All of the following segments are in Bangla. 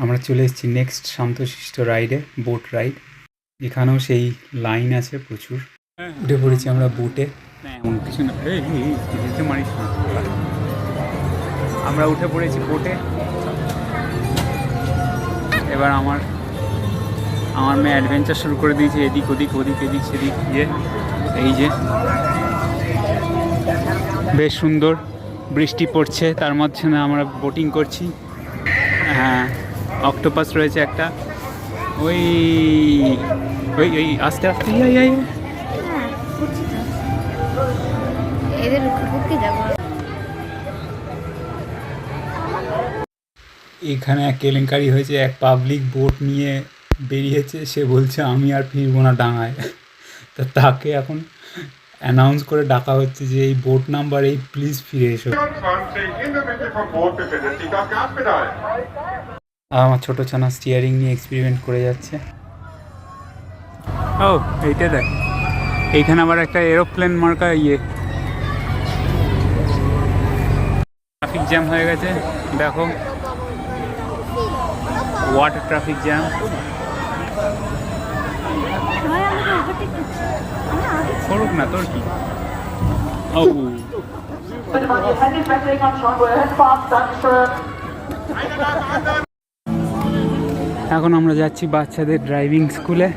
আমরা চলে এসেছি নেক্সট শান্তশিষ্ট রাইডে, বোট রাইড। এখানেও সেই লাইন আছে প্রচুর। উঠে পড়েছি আমরা বোটে। এমন কিছু না, মারিস না। আমরা উঠে পড়েছি বোটে। এবার আমার মেয়ে অ্যাডভেঞ্চার শুরু করে দিয়েছে, এদিক ওদিক ওদিক এদিক সেদিক গিয়ে। এই যে বেশ সুন্দর বৃষ্টি পড়ছে, তার মাঝখানে আমরা বোটিং করছি। হ্যাঁ, অক্টোপাস রয়েছে একটা। ওই ওই ওই আস্তে আস্তে এখানে এক কেলেঙ্কারি হয়েছে। এক পাবলিক বোট নিয়ে বেরিয়েছে, সে বলছে আমি আর ফিরবো না ডাঙায়। তা তাকে এখন অ্যানাউন্স করে ডাকা হচ্ছে যে এই বোট নাম্বার এই, প্লিজ ফিরে এসো। আমার ছোটো ছানা স্টিয়ারিং নিয়ে এক্সপেরিমেন্ট করে যাচ্ছে। ও এইটা দেখ, এইখানে আবার একটা এরোপ্লেন মার্কা ট্রাফিক জ্যাম হয়ে গেছে। দেখো, ওয়াটার ট্রাফিক জ্যাম। করুক না, তোর কি। ও এখন আমরা যাচ্ছি বাচ্চাদের ড্রাইভিং স্কুলে।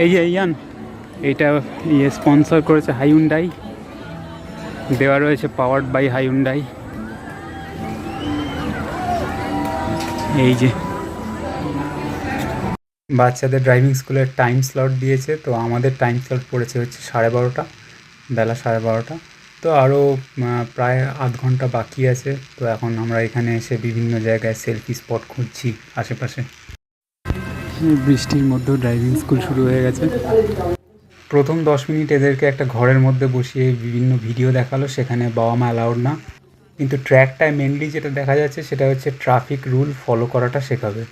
এই যে ইয়ান, এইটা স্পন্সর করেছে হাইউন্ডাই, দেওয়া রয়েছে পাওয়ার্ড বাই হাইউন্ডাই। এই যে বাচ্চাদের ড্রাইভিং স্কুলের টাইম স্লট দিয়েছে, তো আমাদের টাইম স্লট পড়েছে হচ্ছে 12:30, বেলা 12:30। তো আরও প্রায় আধ ঘন্টা বাকি আছে। তো এখন আমরা এখানে এসে বিভিন্ন জায়গায় সেলফি স্পট খুঁজছি আশেপাশে। বৃষ্টির মধ্যেও ড্রাইভিং স্কুল শুরু হয়ে গেছে। প্রথম 10 মিনিট এদেরকে একটা ঘরের মধ্যে বসিয়ে বিভিন্ন ভিডিও দেখালো, সেখানে বাবা মা অ্যালাউড না। কিন্তু ট্র্যাকটায় মেনলি যেটা দেখা যাচ্ছে সেটা হচ্ছে ট্রাফিক রুল ফলো করাটা শেখাবে।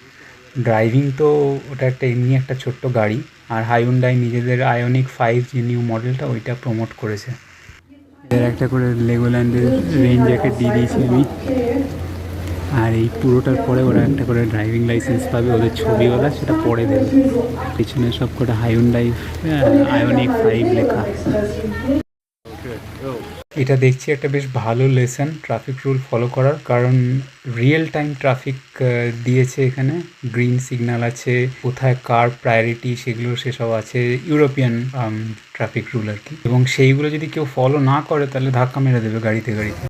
ড্রাইভিং তো ওটা একটা এমনি একটা ছোট্ট গাড়ি, আর হাইউন্ডাই নিজেদের আয়োনিক 5 যে নিউ মডেলটা ওইটা প্রমোট করেছে। এর একটা করে লেগোল্যান্ডের রেইন জ্যাকেট দিয়ে দিয়েছি আমি। আর এই পুরোটার পরে ওরা একটা করে ড্রাইভিং লাইসেন্স পাবে, ওদের ছবিওয়ালা, সেটা পরে দেবে। পিছনে সব কটা হাইউন্ডাই আয়োনিক 5 লেখা। এটা দেখছি একটা বেশ ভালো লেসন ট্রাফিক রুল ফলো করার, কারণ রিয়েল টাইম ট্রাফিক দিয়েছে এখানে। গ্রিন সিগন্যাল আছে, কোথায় কার প্রায়োরিটি সেগুলো সেসব আছে, ইউরোপিয়ান ট্রাফিক রুল আর কি। এবং সেইগুলো যদি কেউ ফলো না করে তাহলে ধাক্কা মেরে দেবে গাড়িতে।